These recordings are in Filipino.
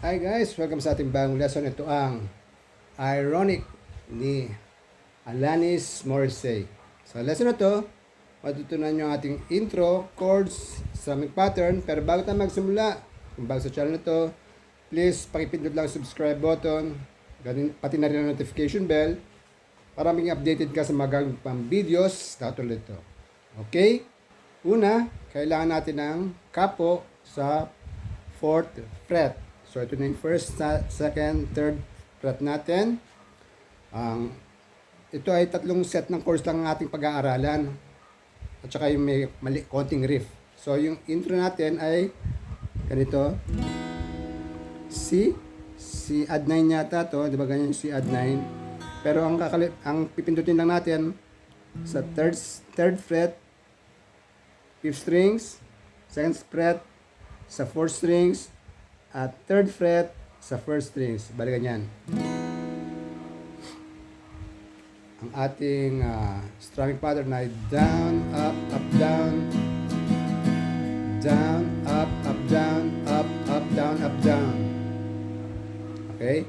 Hi guys, welcome sa ating bagong lesson. Ito ang Ironic ni Alanis Morissette. Sa lesson na to, matutunan nyo ang ating intro, chords, strumming pattern. Pero bago tayo magsimula, kung bago sa channel na to, please pakipindot lang subscribe button, pati na rin ang notification bell para maging updated ka sa mga gagawin pang videos na tulad ito. Okay? Una, kailangan natin ng kapo sa 4th fret. So, ito na yung first, second, third fret natin. Ito ay tatlong set ng chords lang ang ating pag-aaralan. At saka yung may konting riff. So, yung intro natin ay ganito. C add 9 yata to. Di ba ganyan yung C add 9? Pero ang pipindutin lang natin sa third fret, 5th strings, 2nd fret, sa 4th strings, at 3rd fret sa 1st strings. Balikan yan. Ang ating strumming pattern ay down, up, down, down, up, down, up, down, up, down. Okay?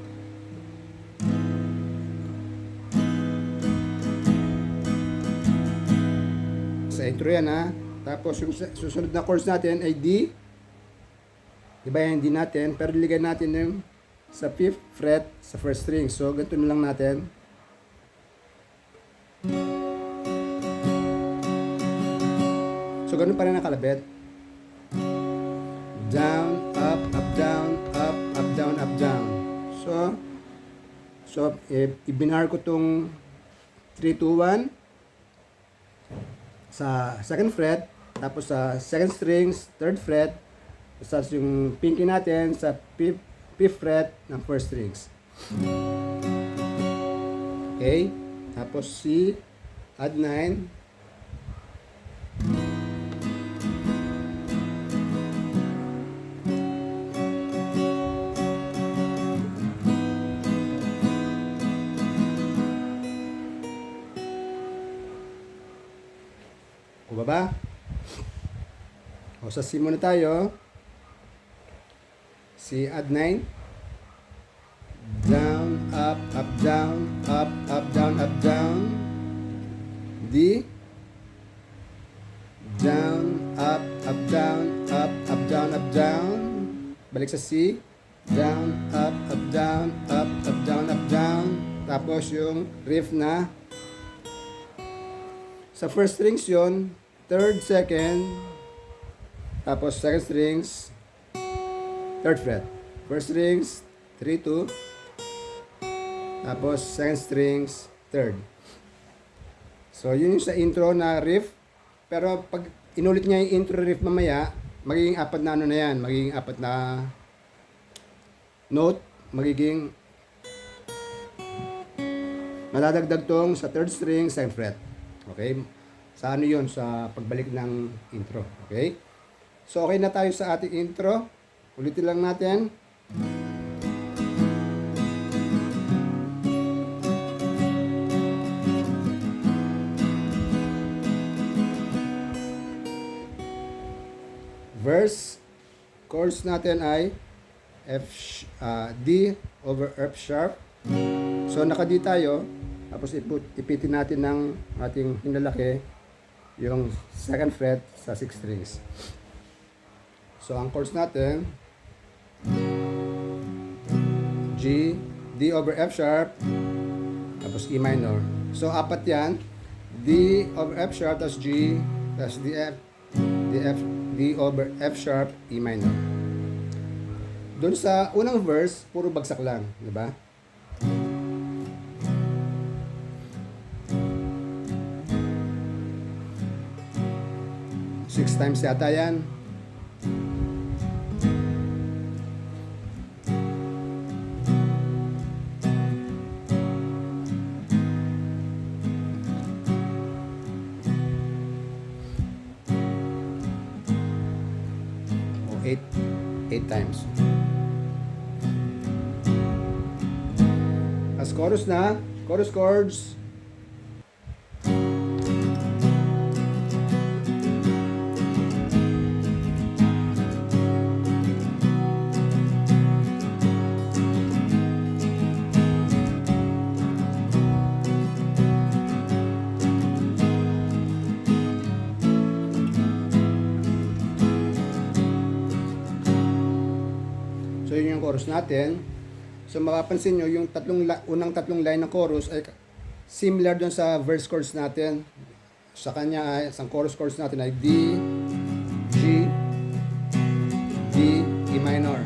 Sa intro yan ha. Tapos yung susunod na chords natin ay D. Iba yan hindi natin, pero liligay natin yung sa 5th fret sa 1st string. So, ganito na lang natin. So, ganun pa rin ang kalabit. Down, up, down, up, down, up, down. So ibinar ko tong 3, 2, 1 sa 2nd fret, tapos sa 2nd strings, 3rd fret, tapos yung pinky natin sa 5th fret ng 1st strings. Okay? Tapos C, add 9. O baba? O sa C muna tayo. C add 9. Down, up, down, up, down, down. D. Down, up, down, up, down, down. Balik sa C. Down, up, down, up, down, down. Tapos yung riff na sa 1st strings yun, 3rd, 2nd, tapos 2nd strings, 3rd fret. 1st strings, 3, 2. Tapos 2nd strings, 3rd. So, yun yung sa intro na riff. Pero pag inulit niya yung intro riff mamaya, magiging apat na ano na yan. Magiging apat na note. Magiging madadagdag tong sa 3rd string, 2nd fret. Okay? Sa ano yun? Sa pagbalik ng intro. Okay? So, okay na tayo sa ating intro. Ulitin lang natin. Verse, chords natin ay D over F sharp. So, naka-D tayo. Tapos, ipitin natin ng ating hinlalaki yung 2nd fret sa 6 strings. So, ang chords natin, G, D over F sharp, tapos E minor. So, apat yan. D over F sharp, tapos G, tapos D over F sharp, E minor. Doon sa unang verse, puro bagsak lang. Diba? Six times yata yan. O 8 times. As chorus na, chorus chords. So yun yung chorus natin. So mapapansin nyo, yung unang tatlong line ng chorus ay similar doon sa verse chorus natin. Sa kanya ay, sa chorus natin ay D, G, D, E minor.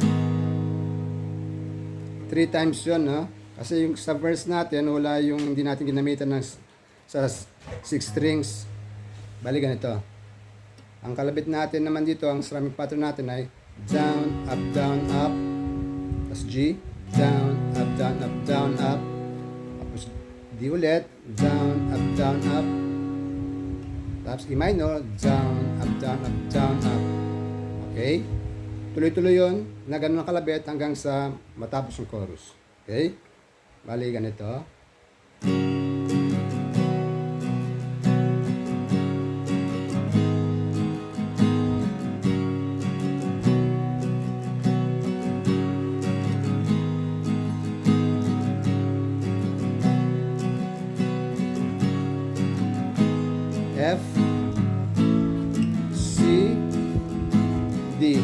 3 times yun, no? Kasi yung sa verse natin, wala yung hindi natin ginamitan sa 6 strings. Bali ganito. Ang kalabit natin naman dito, ang strumming pattern natin ay down, up, tapos G, down, up, up, tapos D ulit, down, up, tapos E minor, down, up, up. Okay? Tuloy-tuloy yun, na ganun ang kalabit hanggang sa matapos yung chorus. Okay? Bali ganito. F, C, D.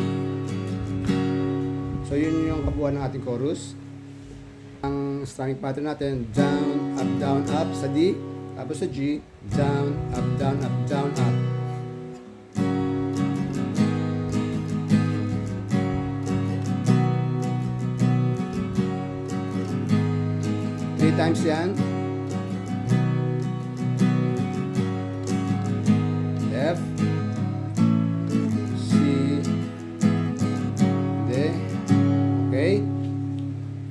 So yun yung kabuuan ng ating chorus. Ang strumming pattern natin, down, up sa D, tapos sa G, down, up, up. Three times yan. F, C, D. Okay?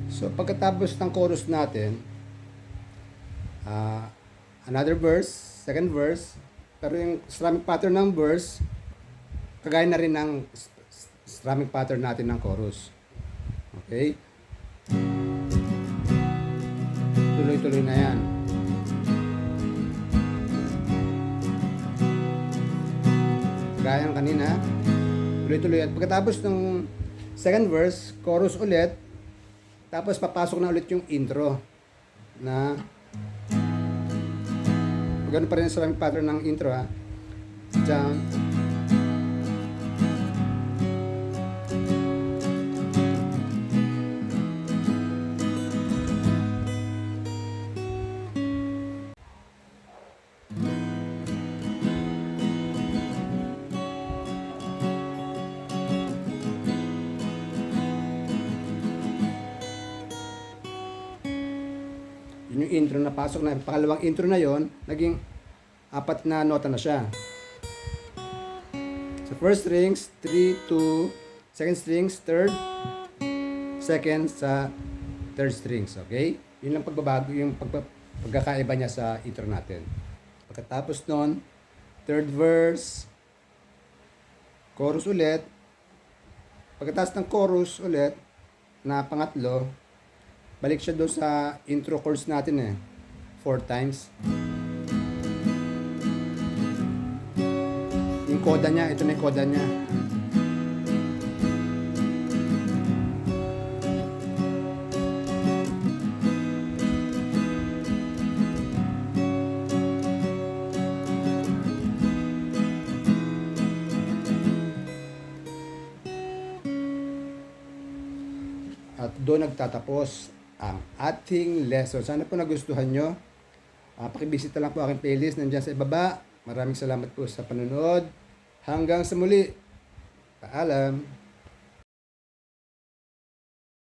So, pagkatapos ng chorus natin, another verse, second verse, pero yung strumming pattern ng verse, kagaya na rin ng strumming pattern natin ng chorus. Okay? Tuloy-tuloy na yan. Gaya ng kanina, tuloy-tuloy. At pagkatapos ng second verse, chorus ulit, tapos papasok na ulit yung intro na ganoon pa rin sa pattern ng intro, ha. Down. Yun yung intro na pasok na, pangalawang intro na yon, naging 4 na nota na siya. So first strings, 3, 2, second strings, third, second sa third strings, okay? Yun lang pagbabago, yung pagkakaiba niya sa intro natin. Pagkatapos nun, third verse, chorus ulit. Pagkatapos ng chorus ulit, na pangatlo, balik siya doon sa intro chorus natin 4 times. Yung koda niya, ito na yung koda niya. At doon nagtatapos ang ating lesson. Sana po nagustuhan nyo. Pakibisita lang po aking playlist nandiyan sa ibaba. Maraming salamat po sa panonood. Hanggang sa muli. Paalam.